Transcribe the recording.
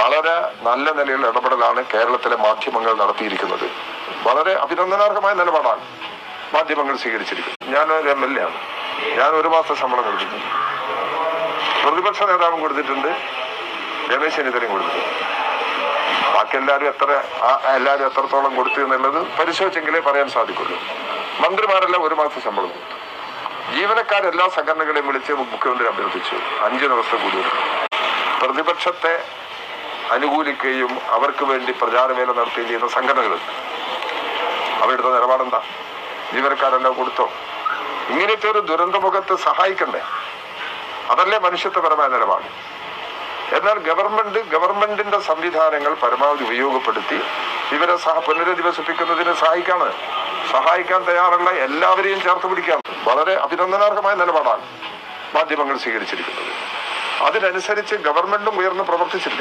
വളരെ നല്ല നിലയിൽ ഇടപെടലാണ് കേരളത്തിലെ മാധ്യമങ്ങൾ നടത്തിയിരിക്കുന്നത്. വളരെ അഭിനന്ദനാർഹമായ നിലപാടാണ് മാധ്യമങ്ങൾ സ്വീകരിച്ചിരിക്കുന്നത്. ഞാനൊരു MLA ആണ്. ഞാൻ 1 മാസത്തെ ശമ്പളം കൊടുത്തിട്ടുണ്ട്. പ്രതിപക്ഷ നേതാവും കൊടുത്തിട്ടുണ്ട്, രമേശ് ചെന്നിത്തലയും കൊടുത്തിട്ടുണ്ട്. ബാക്കി എല്ലാവരും എത്രത്തോളം കൊടുത്തു എന്നുള്ളത് പരിശോധിച്ചെങ്കിലേ പറയാൻ സാധിക്കുള്ളൂ. മന്ത്രിമാരെല്ലാം 1 മാസത്തെ ശമ്പളം കൊടുത്തു. ജീവനക്കാരെല്ലാ സംഘടനകളെയും വിളിച്ച് മുഖ്യമന്ത്രി അഭ്യർത്ഥിച്ചു 5 ദിവസത്തെ കൂടി. പ്രതിപക്ഷത്തെ അനുകൂലിക്കുകയും അവർക്ക് വേണ്ടി പ്രചാരവേല നടത്തുകയും ചെയ്യുന്ന സംഘടനകളുണ്ട്. അവരുടെ നിലപാടെന്താ? ജീവനക്കാരെല്ലാം കൊടുത്തോ? ഇങ്ങനത്തെ ഒരു ദുരന്തമുഖത്ത് സഹായിക്കണ്ടേ? അതല്ലേ മനുഷ്യത്വപരമായ നിലപാട്. എന്നാൽ ഗവൺമെന്റിന്റെ സംവിധാനങ്ങൾ പരമാവധി ഉപയോഗപ്പെടുത്തി ഇവരെ പുനരധിവസിപ്പിക്കുന്നതിന് സഹായിക്കാൻ തയ്യാറുള്ള എല്ലാവരെയും ചേർത്ത് പിടിക്കാൻ വളരെ അഭിനന്ദനാർഹമായ നിലപാടാണ് മാധ്യമങ്ങൾ സ്വീകരിച്ചിരിക്കുന്നത്. അതിനനുസരിച്ച് ഗവൺമെന്റും ഉയർന്ന് പ്രവർത്തിച്ചില്ലേ?